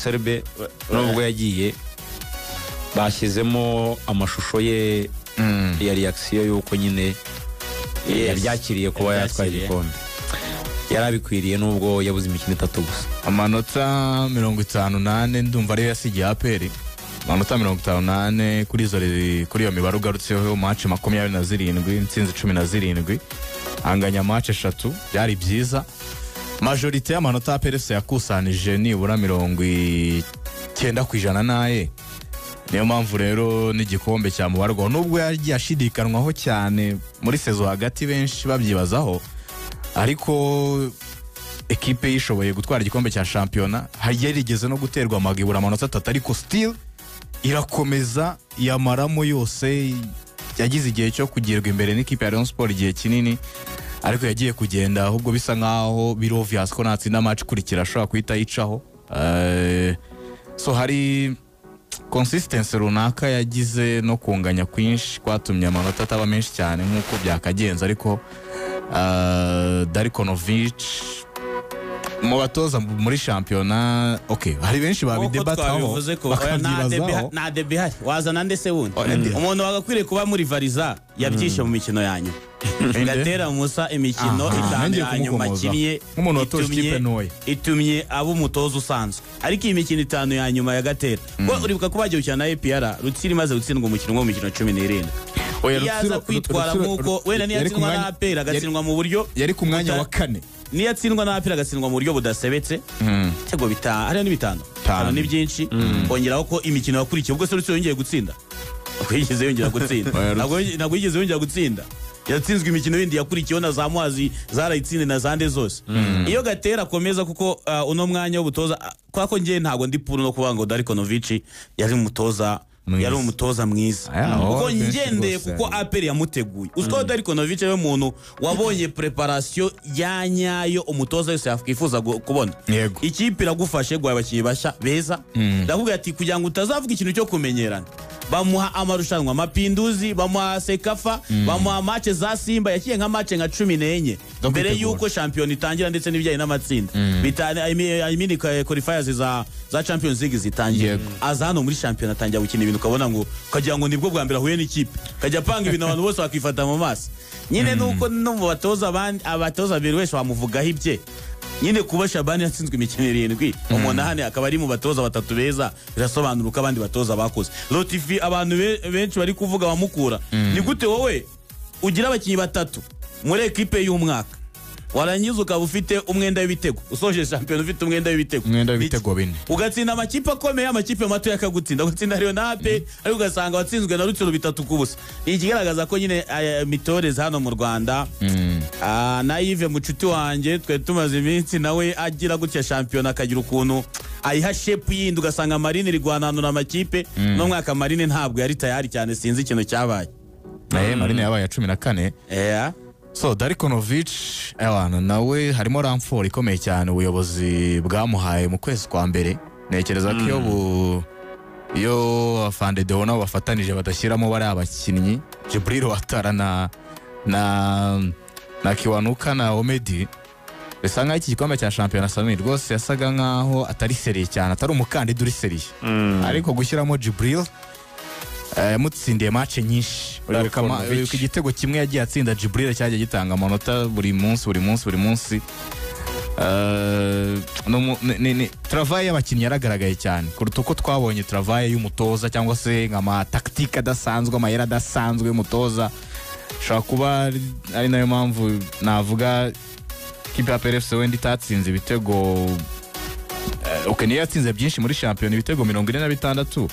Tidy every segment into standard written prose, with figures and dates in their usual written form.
Serbe nubwo yagiye bashyizemo amashusho ye ya reaction yuko nyine yabyakiriye kuba yatwaye igikombe. Yarabikwiriye nubwo yabuze imikino 3 gusa. Amanota 58 ndumva ariyo yasigiye APR. Amanota 58 kuri iyo mibare ugarutseho match 27 intsinzi 17 anganya match 3 byari byiza. Majorite y'amanota APR yakusanije nibura 90% naye. Niyo mpamvu rero n'igikombe cyamubarwaho nubwo yagiye ashidikanwaho cyane muri sezo hagati benshi babyibazaho, ariko ekipe yishoboye gutwara igikombe cya shampiyona yarigeze no guterwa amagibura amanota 3 ariko still irakomeza yamaramo yose. Yagize igihe cyo kugirwa imbere n'ikipe ya Rayon Sport igihe kinini, ariko yagiye kugenda ahubwo bisa nkaho biri obvious ko natsinda match kurikira ashobora kuhita yicaho. So hari consistency runaka yagize no kunganya kwinshi kwatumye amanota ataba menshi cyane nk'uko byakagenza, ariko Darikonovic mu batoza muri shampiyona hari benshi babidebataho bakabyibazaho. Na debi hari wazana ndetse wundi umuntu wagakwiriye kuba muri variza yabyishe mu mikino yanyu Gatera Musa imikino 5 yanyuma kimye nk'umuntu watoje ikipe ntoya itumye abo umutoza usanzwe, ariko iyi mikino 5 yanyuma ya Gatera ko uribuka ko bagiye cyane APR Rutsiri maze gutsindwa umukino wo mu mikino 17. Yaza kwitwara nkuko wenda niyatsindwa na APR agatsindwa mu buryo yari ku mwanya wa 4, niyatsindwa na APR agatsindwa mu buryo budasebetse tego bitanu hari n'ibitano ni byinshi. Bongeraho ko imikino yakurikiye ubwo se Rutsiri yongeye gutsinda yigeze yongera gutsinda ntabwo yigeze yongera gutsinda, yatsinzwe imikino yindi yakurikiyeho na za Muhazi zarayitsinde na zande zose. Iyo Gatera akomeza kuko uno mwanya w'ubutoza kwako ngiye ntabwo ndi puru no kuvuga ngo Darikonovic yari umutoza mwiza kuko ngendeye kuko APR yamuteguye. Uziko Darikonovic ari umuntu wabonye preparation ya nyayo umutoza wese yakwifuza kubona. Ikipe iragufashe gwa abakinnyi basha beza, ndavuga ati kugira ngo utazavuga ikintu cyo kumenyerana bamuha amarushanwa Mapinduzi, bamuha Sekafa, bamuha match za Simba yakiye nka match nka 14 mbere yuko champion itangira ndetse n'ibijyanye n'amatsinda bitane I mean qualifiers za Champions League zitangiye. Aza hano muri champion atangira gukina ibintu ukabona ngo kagira ngo nibwo bwa mbere ahuye n'ikipe kajya panga ibintu abantu bose bakifata mu maso nyine nuko no mu batoza abatoza biri wese bamuvugaho ibye nyine kuba Shabani yatsinzwe imikino 7 umuntu hane akaba ari mu batoza 3 beza birasobanuruka abandi batoza bakoze Lotifi abantu benshi bari kuvuga bamukura. Ni gute wowe ugira abakinyi 3 muri equipe y'umwaka warangiza ukaba ufite umwenda w'ibitego usoje champion ufite umwenda w'ibitego 4 ugatsinda amakipe akomeye amakipe mato yakagutsinda ugatsinda Rayon Ape ari ugasanga watsinzwe na Rutsiro 3 kubusa. Ikigaragaza ko nyine Mitores hano mu Rwanda na Yves Mucuti wanje twe tumaze iminsi nawe agira gutya champion akagira ukuntu ayiha shape yindi ugasanga Marine rigwanana amakipe no mwaka Marine ntabwo yari tayari cyane sinzi ikintu cyabaye. Marine yabaye 14. So Darikonovic nawe harimo ramfort ikomeye cyane ubuyobozi bwamuhaye mu kwezi kwa mbere. Nekereza ko iyo afande Deona bafatanije badashyiramo bari abakinnyi Jibril Watara na Kiwanuka na Omedi, bisa nkaho iki gikombe cya shampiyona Samir rwose yasaga nkaho atari seriye cyane, atari umukandida uri seriye. Ariko gushyiramo Jibril mutsindiye match nyinshi. Ku gitego kimwe yagiye atsinda Jibril cyaje gitanga amanota buri munsi. Travail y'abakinnyi yaragaragaye cyane kuruta uko twabonye travail y'umutoza cyangwa se nk'ama tactique adasanzwe amayera adasanzwe y'umutoza. Shaka kuba ari nayo mpamvu navuga kipe ya PRFC wenda itatsinze ibitego niyo yatsinze byinshi muri shampiyona ibitego 46,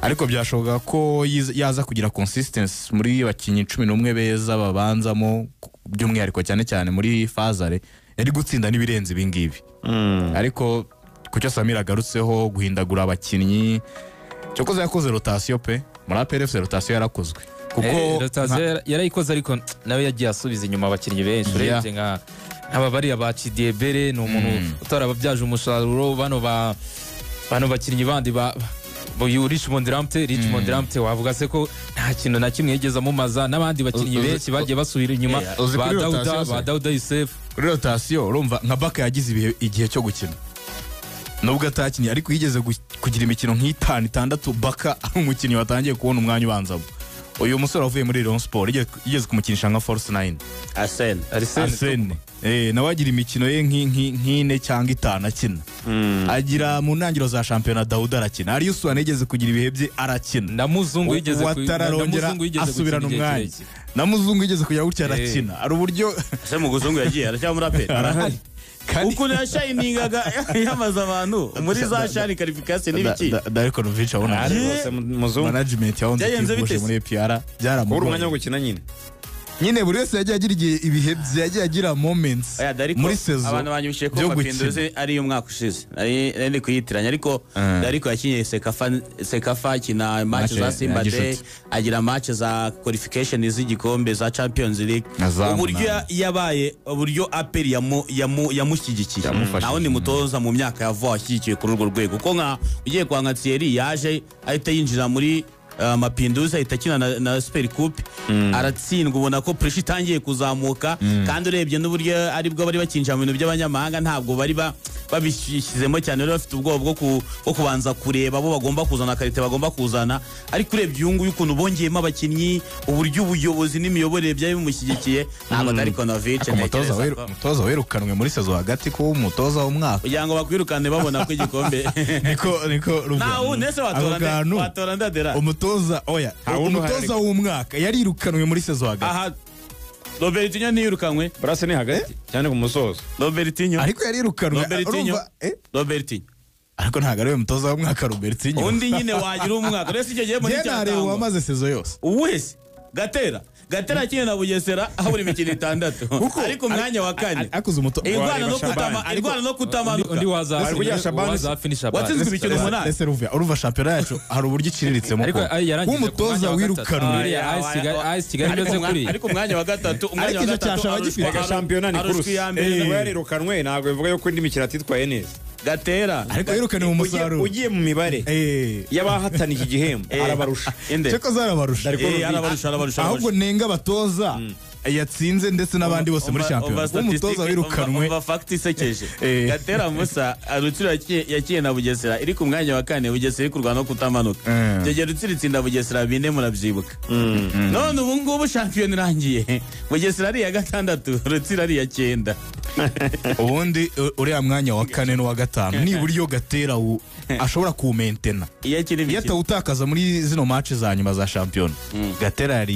ariko byashoboka ko yaza kugira consistency muri bakinyi 11 beza babanzamo by'umwihariko cyane muri Fazare yari gutsinda n'ibirenze ibingibi. Ariko kucyo Samir agarutseho guhindagura abakinyi cyokoze yakoze rotation pe muri PRFC rotation yarakozwe kuko rotation yarayikoze, ariko nawe yagiye asubiza inyuma abakinyi benshi urebye nka ababari abacidiye bere no umuntu utarababyaje umusaruro bano bakinyi bandi Richmond Ramte wavuga se ko nta kintu na kimwe yigeze amumaza, n'abandi bakinyi benshi bagiye basubira inyuma ba Dauda Yusef. Kuri rotation urumva nka Baka yagize igihe cyo gukina nubwo atakinnye ariko yigeze kugira imikino nk'itanu itandatu Baka ari umukinnyi watangiye kubona umwanya ubanzamo. Uyu musore wavuye muri Rayon Sport yigeze kumukinisha nka Force 9 Arsene nawe agira imikino ye nk'ine cyangwa itanu akina. Agira mu ntangiriro za shampiyona Daouda arakina, Arius wanigeze kugira ibihe bye arakina, na Muzungu yigeze watararongera asubirana umwanya, na Muzungu yigeze kujya gutya arakina. Ari uburyo se mu Muzungu yagiye aracyamuri aperi arahari uko yashayiningaga yamaze abantu muri za shani qualification n'ibiki Darko Novic abona management yawonze muri APR byaramugoye umwanya wo gukina nyine buri wese yagiye agira ibihe yagiye agira moments muri saison. Abantu banyubishiye ko Mapinduzi ari umwaka ushize ari kuyitiranya, ariko Darko yakinye Sekafa kina match za Simba Day, agira match za qualification z'igikombe za Champions League. Uburyo yabaye uburyo aperi yamushyigikiye naho ni mutoza mu myaka yavuye ashyigikiye kuri urwo rwego, kuko nka ugiye kwa nka Thierry yaje ahita yinjira muri Mapinduzi ahita akina na Super Coupe aratsindwa, ubona ko pressure itangiye kuzamuka, kandi urebye n'uburyo aribwo bari bakinjira mu bintu by'abanyamahanga ntabwo bari babishyizemo cyane, rero bafite ubwoba bwo kubanza kureba abo bagomba kuzana, karite bagomba kuzana. Ariko urebye uyu nguyu ukuntu bongeyemo abakinnyi, uburyo ubuyobozi n'imiyoborere byari bimushyigikiye, ntabwo Darko Novic umutoza wirukanwe muri saison hagati ko umutoza w'umwaka kugira ngo bakwirukane babona ko igikombe niko nawe nese watora ndadera umutoza w'umwaka yarirukanwe muri saison hagati. Aha Robertinho niyirukanwe Brase ni hagati cyane ku musozo Robertinho ariko yarirukanwe Robertinho ariko ntago ari umutoza w'umwaka Robertinho undi nyine wagira umwaka rese icyo gihe muri cyatanga wamaze saison yose uwese Gatera kinye na Bugesera aho buri mikino 6 ariko umwanya wa kane akuze umutoza irwana no kutamanuka undi waza finisha watsinzwe imikino 8 ese urumva shampiyona yacu hari uburyo iciriritse ariko umutoza wirukanwe Kigali imeze kuri ariko umwanya wa gatatu shampiyona ni kuruse yarirukanwe ntabwo bivuga yuko indi mikino atitwaye neza. Gatera ariko yirukane mu musaruro ugiye mu mibare y'abahatana iki gihembo arabarusha cyo zarabarusha ahubwo nenga batoza yatsinze ndetse n'abandi bose muri shampiyona. Umutoza wirukanwe fact isekeje Gatera Musa Rutsiro yakiye na Bugesera iri ku mwanya wa kane, Bugesera iri kurwana no kutamanuka, cyo Rutsiro itsinda Bugesera 4 murabyibuka. None ubu ngubu shampiyona irangiye Bugesera ari ya gatandatu, Rutsiro ari ya 9. ubundi uriya mwanya wa kane n'uwa gatanu ni buryo Gatera ashobora kumentena iyo atawutakaza muri zino match za nyuma za shampiyona. Gatera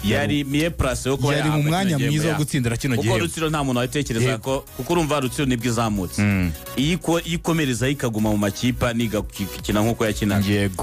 yari miye place yo kuba yari mu mwanya mwiza wo gutsindira kino gihe, kuko Rutsiro nta muntu watekereza ko kuko urumva Rutsiro nibwo izamutse iyikomereza ikaguma mu makipa nigakina nkuko yakina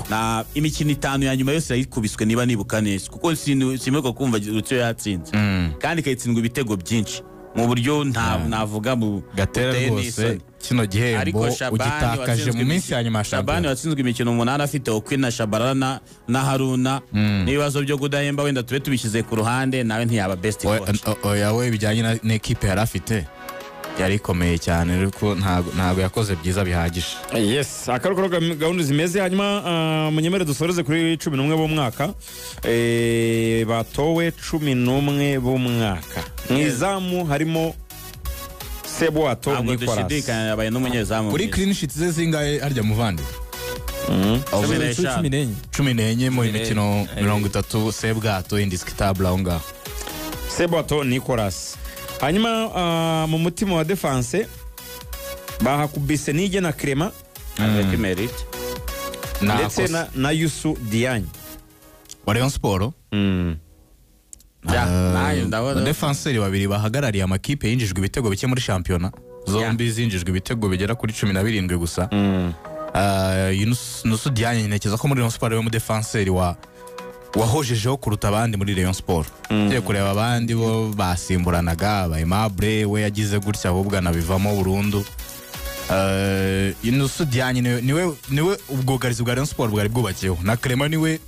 na imikino 5 ya nyuma yose yayikubiswe niba nibuka neza, kuko simuko kumva Rutsiro yatsinze kandi kayitsindwa ibitego byinshi mu buryo navuga mu Gatera rwose kino gihembo ugitakaje mu minsi ya nyuma. Shabani watsinzwe imikino 8 afite Okwina Shabalala na Haruna n'ibibazo byo kudahemba, wenda tube tubishyize ku ruhande nawe ntiyaba best coach. Yawe bijyanye n'equipe yari afite yari ikomeye cyane, ariko ntago yakoze byiza bihagije. Yes, akarukoro gahunda zimeze. Hanyuma munyemere dusoreze kuri 11 b'umwaka batowe 11 b'umwaka. Mwizamu harimo Seboato Nicolas yabaye n'umunyezamu kuri clean sheet ze zingahe harya muvande 14 mu mikino 30 Sebwato indiscutable aho ngaho Seboato Nicolas. Hanyuma mu mutima wa defense bahakubise Nige na Clement avec mérite ndetse na Yusu Diagne wa Rayon Sport. Defenseri babiri bahagarariye amakipe yinjijwe ibitego bike muri shampiyona, zombi zinjijwe ibitego bigera kuri 17 gusa. Yusu Diagne ntekereza ko muri Rayon Sport we mu defenseri wahojejeho kuruta abandi muri Rayon Sport. Ngiye kureba abandi bo basimburanaga ba Aimable we yagize gutya ahubwo anabivamo burundu. Yusu Diagne niwe ubwogarizi bwa Rayon Sport bwari bwubakiyeho, na Clement niwe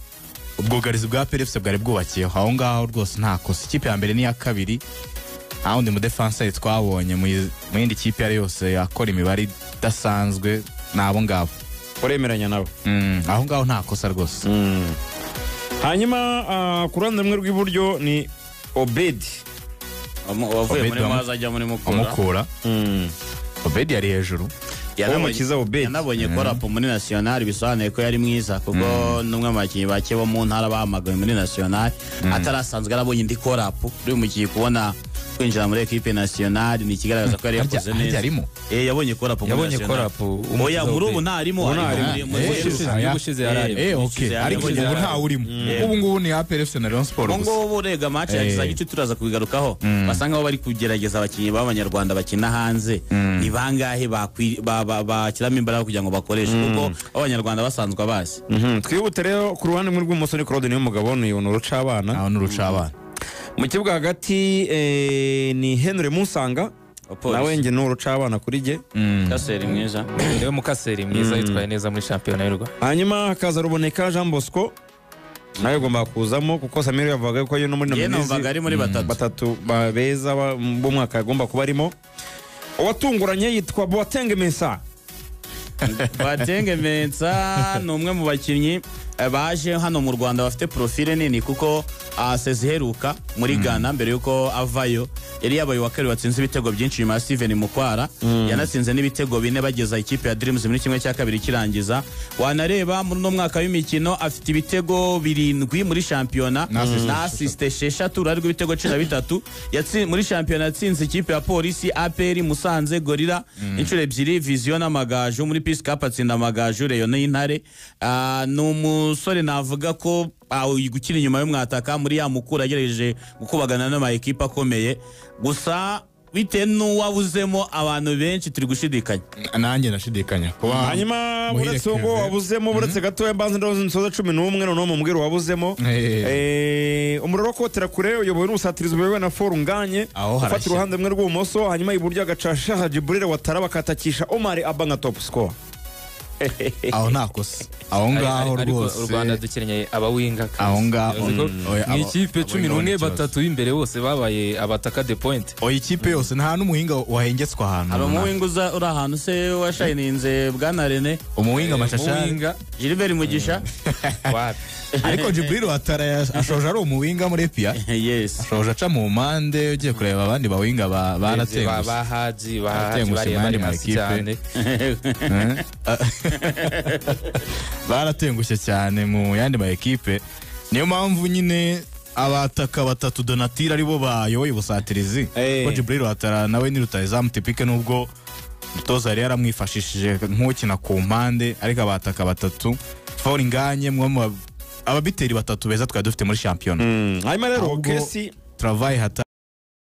ubwogarizi bwa PFC bwari bwubakiyeho. Aho ngaho rwose nta kosa. Ikipe ya mbere ni ya kabiri, ahandi mu defenseur twabonye mu yindi kipe yari yose akora imibare idasanzwe nabo ngabo uremeranya nabo. Aho ngaho nta kosa rwose. Hanyuma ku ruhande rumwe rw'iburyo ni Obedi wavuye muri maza ajya muri Mukura. Obedi yari hejuru Umukiza Obed yanabonye korapo muri national bisobanuye ko yari mwiza kuko numwe mu bakinnyi bake bo mu ntara bahamagawe muri national atarasanzwe arabonye indi korapo uri umukinnyi kubona kwinjira muri equipe national ni ikigaragaza ko yari yakoze neza. Yabonye korapo muri national. Yabonye korapo. Oya muri ubu ntarimo ubushize yarari. Okay, ariko ubu nta urimo. Ubu ngubu ni APR FC na Rayon Sport. Ngo ubu rega match yagize gice turaza kubigarukaho. Basanga aho bari kugerageza abakinnyi b'abanyarwanda bakina hanze. Ni bangahe bakiramo imbaraga kugira ngo bakoreshe kuko abanyarwanda basanzwe abazi. Twibute rero ku ruhande rw'umuso ni Claude niyo mugabo ni urucabana. Aho n'urucabana. Mu kibuga hagati ni Henry Musanga nawe nge n'urucabana kuri je. Kaseri mwiza. Niwe mukaseri mwiza yitwaye neza muri championnat y'u Rwanda. Hanyuma hakaza Ruboneka Jean Bosco nawe agomba kuzamo kuko Samir yavuga ko no muri nominezi ari muri batatu beza b'umwaka agomba kuba arimo. Uwatunguranye yitwa Boateng Mensa. Boateng Mensa ni umwe mu bakinnyi baje hano mu Rwanda bafite profile nini kuko seziheruka muri Ghana mbere yuko avayo yari yabaye wa kabiri watsinze ibitego byinshi nyuma ya Steven Mukwara yanatsinze n'ibitego bine bageza ikipe ya Dreams muri kimwe cya kabiri kirangiza. Wanareba muri no mwaka w'imikino afite ibitego 7 muri championnat na assist 6 ari ibitego 13 muri championnat yatsinze ikipe ya Polisi, APR, Musanze, Gorilla inshuro ebyiri, Vision n'Amagaju muri Peace Cup atsinda Amagaju, Rayon y'Intare. Umusore navuga ko gukina inyuma y'umwataka muri ya mukura agerageje gukubagana n'ama equipe akomeye gusa bite n'uwabuzemo abantu benshi turi gushidikanya. Nanjye nashidikanya. Hanyuma buretse ngo wabuzemo buretse gato yambanze nsoza 11 none mumubwira wabuzemo umuroro kotera kure uyoboye n'usatirizo bewe na Foru Nganye ufata uruhande rumwe rw'ubumoso hanyuma iburyo agacasha Hajibril Watara bakatakisha Omar Abanga top score. Aho nakosa aho ngaho rwose u Rwanda dukeneye abawinga aho ngaho ni ikipe 11 batatu b'imbere bose babaye abataka de point. Ikipe yose nta n'umuhinga wahengetswa ahantu. Hari umuhinga uri ahantu se washininze bwana Rene umuhinga mashasha Gilbert Mugisha ariko Jibril Watara ashoje ari umuhinga muri Epia. Yes, ashoje aca mu mpande ugiye kureba abandi bawinga baratengushe bahaji bari mu ikipe baratengushye cyane mu yandi ma equipe. Niyo mpamvu nyine abataka batatu Donatira aribo bayoboye ubusatirizi ko Jibril Watara nawe ni rutayizamu typique nubwo mutoza yari yaramwifashishije nk'ukina ku mpande ariko abataka batatu Foru Nganye mwe ababiteri batatu beza twari dufite muri championnat. Hanyuma rero Kesi travail hata